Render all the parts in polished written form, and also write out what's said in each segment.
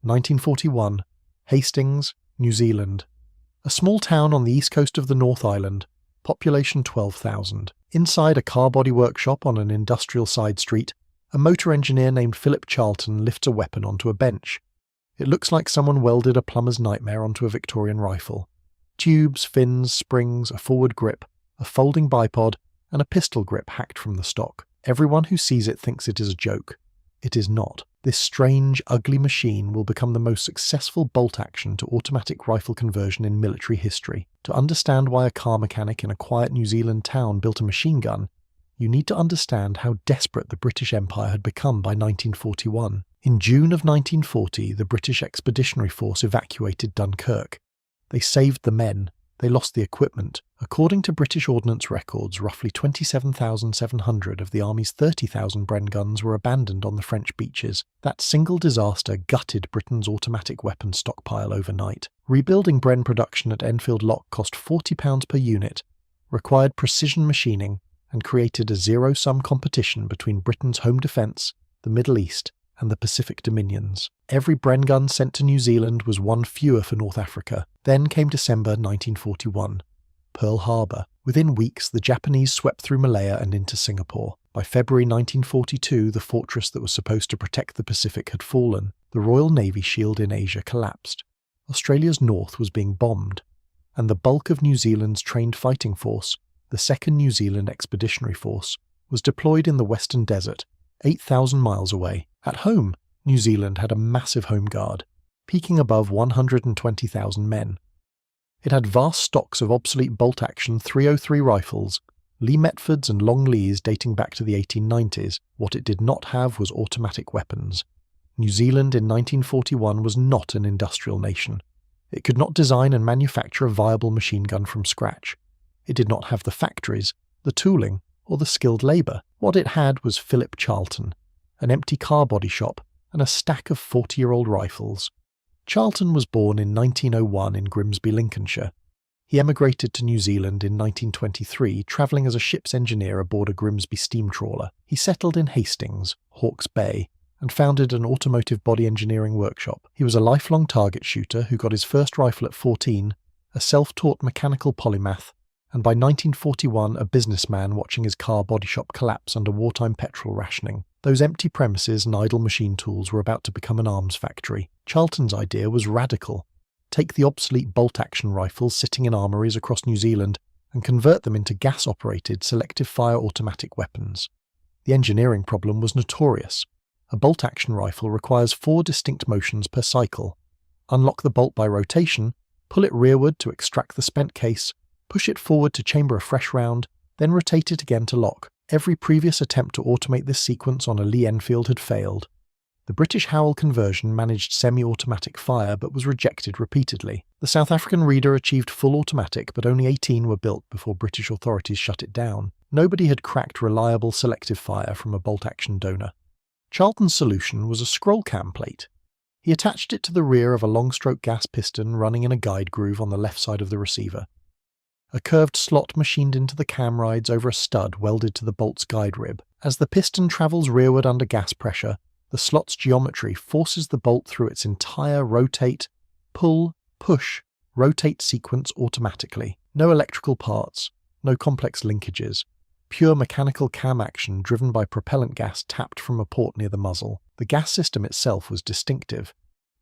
1941. Hastings, New Zealand. A small town on the east coast of the North Island, population 12,000. Inside a car body workshop on an industrial side street, a motor engineer named Philip Charlton lifts a weapon onto a bench. It looks like someone welded a plumber's nightmare onto a Victorian rifle. Tubes, fins, springs, a forward grip, a folding bipod, and a pistol grip hacked from the stock. Everyone who sees it thinks it is a joke. It is not. This strange, ugly machine will become the most successful bolt-action to automatic rifle conversion in military history. To understand why a car mechanic in a quiet New Zealand town built a machine gun, you need to understand how desperate the British Empire had become by 1941. In June of 1940, the British Expeditionary Force evacuated Dunkirk. They saved the men. They lost the equipment. According to British Ordnance records, roughly 27,700 of the Army's 30,000 Bren guns were abandoned on the French beaches. That single disaster gutted Britain's automatic weapons stockpile overnight. Rebuilding Bren production at Enfield Lock cost £40 per unit, required precision machining, and created a zero-sum competition between Britain's home defence, the Middle East, and the Pacific Dominions. Every Bren gun sent to New Zealand was one fewer for North Africa. Then came December 1941. Pearl Harbor. Within weeks, the Japanese swept through Malaya and into Singapore. By February 1942, the fortress that was supposed to protect the Pacific had fallen. The Royal Navy shield in Asia collapsed. Australia's north was being bombed, and the bulk of New Zealand's trained fighting force, the 2nd New Zealand Expeditionary Force, was deployed in the Western Desert, 8,000 miles away. At home, New Zealand had a massive home guard, peaking above 120,000 men. It had vast stocks of obsolete bolt-action .303 rifles, Lee-Metfords and Long Lees dating back to the 1890s. What it did not have was automatic weapons. New Zealand in 1941 was not an industrial nation. It could not design and manufacture a viable machine gun from scratch. It did not have the factories, the tooling, or the skilled labour. What it had was Philip Charlton, an empty car body shop, and a stack of 40-year-old rifles. Charlton was born in 1901 in Grimsby, Lincolnshire. He emigrated to New Zealand in 1923, travelling as a ship's engineer aboard a Grimsby steam trawler. He settled in Hastings, Hawke's Bay, and founded an automotive body engineering workshop. He was a lifelong target shooter who got his first rifle at 14, a self-taught mechanical polymath, and by 1941 a businessman watching his car body shop collapse under wartime petrol rationing. Those empty premises and idle machine tools were about to become an arms factory. Charlton's idea was radical. Take the obsolete bolt-action rifles sitting in armouries across New Zealand and convert them into gas-operated selective fire automatic weapons. The engineering problem was notorious. A bolt-action rifle requires 4 distinct motions per cycle. Unlock the bolt by rotation, pull it rearward to extract the spent case, push it forward to chamber a fresh round, then rotate it again to lock. Every previous attempt to automate this sequence on a Lee-Enfield had failed. The British Howell conversion managed semi-automatic fire but was rejected repeatedly. The South African Reader achieved full automatic, but only 18 were built before British authorities shut it down. Nobody had cracked reliable selective fire from a bolt-action donor. Charlton's solution was a scroll cam plate. He attached it to the rear of a long-stroke gas piston running in a guide groove on the left side of the receiver. A curved slot machined into the cam rides over a stud welded to the bolt's guide rib. As the piston travels rearward under gas pressure, the slot's geometry forces the bolt through its entire rotate, pull, push, rotate sequence automatically. No electrical parts, no complex linkages. Pure mechanical cam action driven by propellant gas tapped from a port near the muzzle. The gas system itself was distinctive.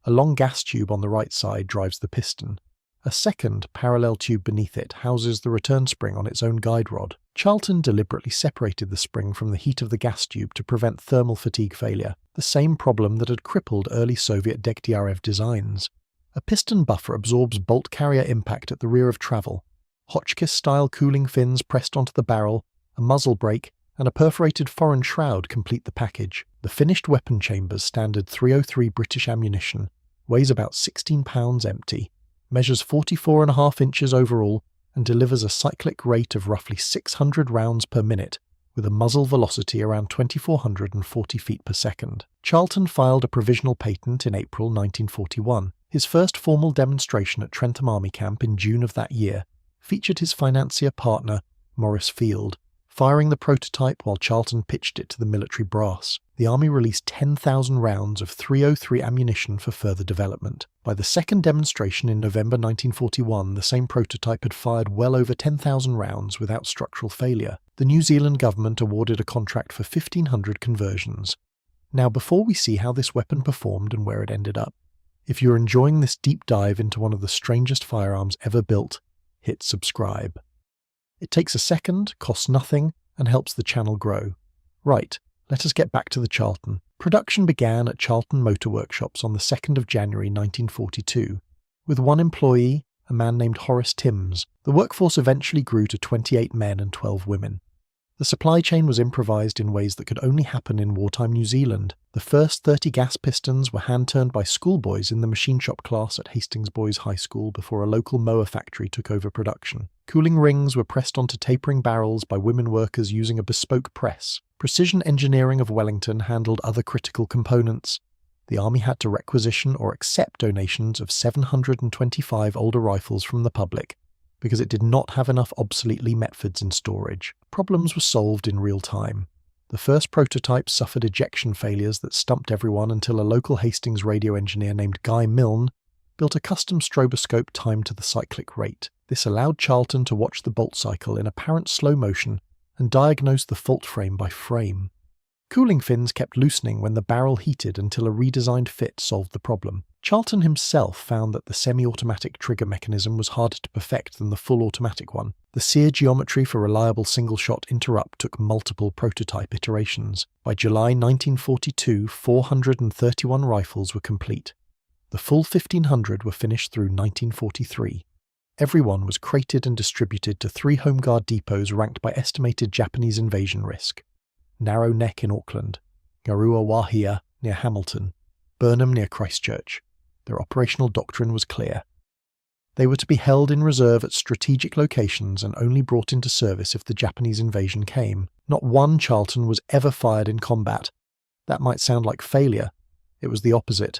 A long gas tube on the right side drives the piston. A second, parallel tube beneath it houses the return spring on its own guide rod. Charlton deliberately separated the spring from the heat of the gas tube to prevent thermal fatigue failure, the same problem that had crippled early Soviet Degtyarev designs. A piston buffer absorbs bolt carrier impact at the rear of travel. Hotchkiss-style cooling fins pressed onto the barrel, a muzzle brake, and a perforated foreign shroud complete the package. The finished weapon chamber's standard .303 British ammunition weighs about 16 pounds empty, measures 44.5 inches overall, and delivers a cyclic rate of roughly 600 rounds per minute, with a muzzle velocity around 2,440 feet per second. Charlton filed a provisional patent in April 1941. His first formal demonstration at Trentham Army Camp in June of that year featured his financier partner, Maurice Field, Firing the prototype while Charlton pitched it to the military brass, the Army released 10,000 rounds of .303 ammunition for further development. By the second demonstration in November 1941, the same prototype had fired well over 10,000 rounds without structural failure. The New Zealand government awarded a contract for 1,500 conversions. Now, before we see how this weapon performed and where it ended up, if you're enjoying this deep dive into one of the strangest firearms ever built, hit subscribe. It takes a second, costs nothing, and helps the channel grow. Right, let us get back to the Charlton. Production began at Charlton Motor Workshops on the 2nd of January 1942. With one employee, a man named Horace Timms, the workforce eventually grew to 28 men and 12 women. The supply chain was improvised in ways that could only happen in wartime New Zealand. The first 30 gas pistons were hand-turned by schoolboys in the machine shop class at Hastings Boys High School before a local mower factory took over production. Cooling rings were pressed onto tapering barrels by women workers using a bespoke press. Precision engineering of Wellington handled other critical components. The Army had to requisition or accept donations of 725 older rifles from the public, because it did not have enough obsolete Lee-Metfords in storage. Problems were solved in real time. The first prototypes suffered ejection failures that stumped everyone until a local Hastings radio engineer named Guy Milne built a custom stroboscope timed to the cyclic rate. This allowed Charlton to watch the bolt cycle in apparent slow motion and diagnose the fault frame by frame. Cooling fins kept loosening when the barrel heated until a redesigned fit solved the problem. Charlton himself found that the semi-automatic trigger mechanism was harder to perfect than the full automatic one. The sear geometry for reliable single-shot interrupt took multiple prototype iterations. By July 1942, 431 rifles were complete. The full 1,500 were finished through 1943. Every one was crated and distributed to 3 Home Guard depots ranked by estimated Japanese invasion risk. Narrow Neck in Auckland, Garua Wahia near Hamilton, Burnham near Christchurch. Their operational doctrine was clear. They were to be held in reserve at strategic locations and only brought into service if the Japanese invasion came. Not one Charlton was ever fired in combat. That might sound like failure. It was the opposite.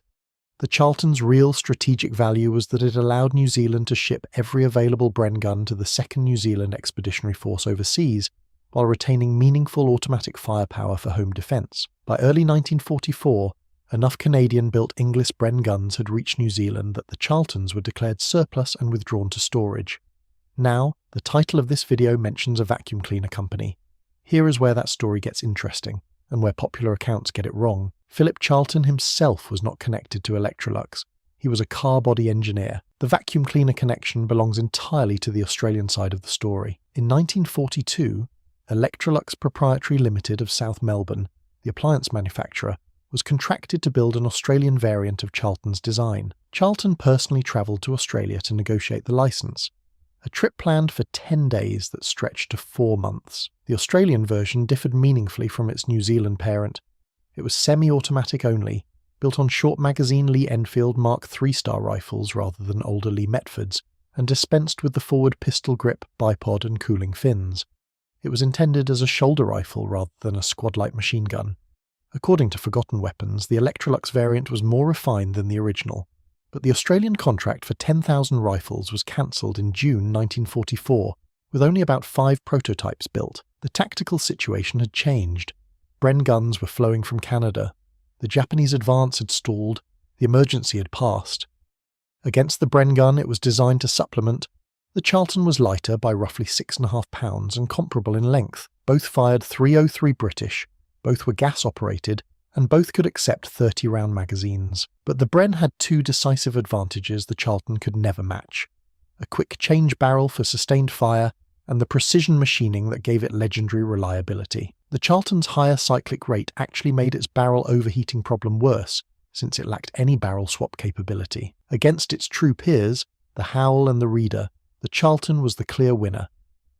The Charlton's real strategic value was that it allowed New Zealand to ship every available Bren gun to the 2nd New Zealand Expeditionary Force overseas, while retaining meaningful automatic firepower for home defence. By early 1944, enough Canadian-built Inglis Bren guns had reached New Zealand that the Charltons were declared surplus and withdrawn to storage. Now, the title of this video mentions a vacuum cleaner company. Here is where that story gets interesting, and where popular accounts get it wrong. Philip Charlton himself was not connected to Electrolux. He was a car body engineer. The vacuum cleaner connection belongs entirely to the Australian side of the story. In 1942, Electrolux Proprietary Limited of South Melbourne, the appliance manufacturer, was contracted to build an Australian variant of Charlton's design. Charlton personally travelled to Australia to negotiate the licence, a trip planned for 10 days that stretched to 4 months. The Australian version differed meaningfully from its New Zealand parent. It was semi-automatic only, built on short-magazine Lee-Enfield Mark III-star rifles rather than older Lee-Metfords, and dispensed with the forward pistol grip, bipod and cooling fins. It was intended as a shoulder rifle rather than a squad-light machine gun. According to Forgotten Weapons, the Electrolux variant was more refined than the original, but the Australian contract for 10,000 rifles was cancelled in June 1944, with only about 5 prototypes built. The tactical situation had changed. Bren guns were flowing from Canada. The Japanese advance had stalled. The emergency had passed. Against the Bren gun it was designed to supplement, the Charlton was lighter by roughly 6.5 pounds and comparable in length. Both fired .303 British, both were gas-operated, and both could accept 30-round magazines. But the Bren had 2 decisive advantages the Charlton could never match: a quick change barrel for sustained fire, and the precision machining that gave it legendary reliability. The Charlton's higher cyclic rate actually made its barrel overheating problem worse, since it lacked any barrel swap capability. Against its true peers, the Howl and the Reader, the Charlton was the clear winner.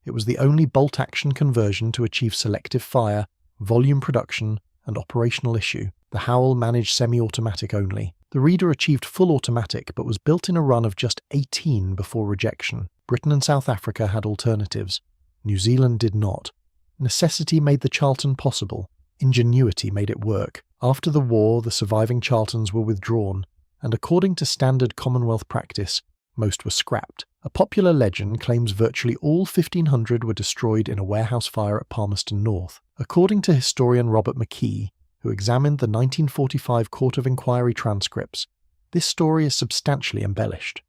It was the only bolt-action conversion to achieve selective fire, volume production, and operational issue. The Howl managed semi-automatic only. The Reader achieved full automatic but was built in a run of just 18 before rejection. Britain and South Africa had alternatives. New Zealand did not. Necessity made the Charlton possible. Ingenuity made it work. After the war, the surviving Charltons were withdrawn, and according to standard Commonwealth practice, most were scrapped. A popular legend claims virtually all 1,500 were destroyed in a warehouse fire at Palmerston North. According to historian Robert McKee, who examined the 1945 Court of Inquiry transcripts, this story is substantially embellished.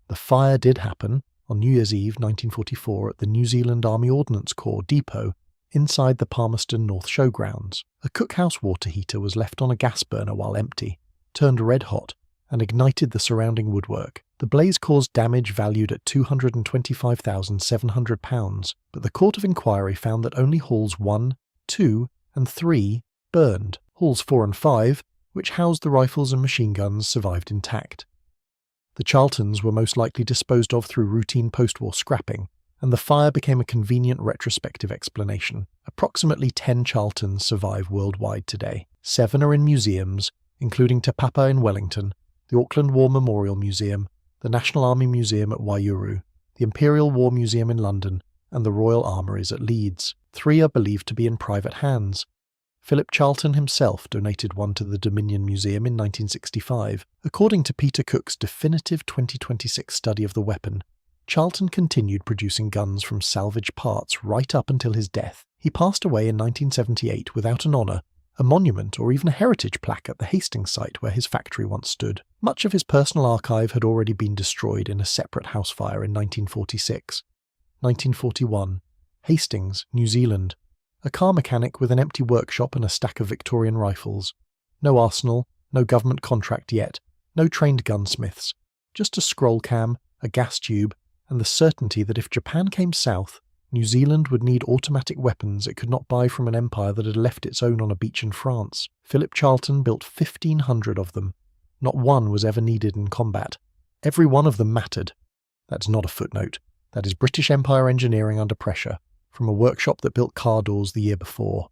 The fire did happen on New Year's Eve 1944 at the New Zealand Army Ordnance Corps depot inside the Palmerston North Showgrounds. A cookhouse water heater was left on a gas burner while empty, turned red hot, and ignited the surrounding woodwork. The blaze caused damage valued at £225,700, but the Court of Inquiry found that only halls 1, 2, and 3 burned. Halls 4 and 5, which housed the rifles and machine guns, survived intact. The Charltons were most likely disposed of through routine post-war scrapping, and the fire became a convenient retrospective explanation. Approximately 10 Charltons survive worldwide today. 7 are in museums, including Te Papa in Wellington, the Auckland War Memorial Museum, the National Army Museum at Waihuru, the Imperial War Museum in London, and the Royal Armouries at Leeds. 3 are believed to be in private hands. Philip Charlton himself donated one to the Dominion Museum in 1965. According to Peter Cook's definitive 2026 study of the weapon, Charlton continued producing guns from salvaged parts right up until his death. He passed away in 1978 without an honour, a monument or even a heritage plaque at the Hastings site where his factory once stood. Much of his personal archive had already been destroyed in a separate house fire in 1946. 1941. Hastings, New Zealand. A car mechanic with an empty workshop and a stack of Victorian rifles. No arsenal, no government contract yet, no trained gunsmiths. Just a scroll cam, a gas tube, and the certainty that if Japan came south, New Zealand would need automatic weapons it could not buy from an empire that had left its own on a beach in France. Philip Charlton built 1,500 of them. Not one was ever needed in combat. Every one of them mattered. That's not a footnote. That is British Empire engineering under pressure, from a workshop that built car doors the year before.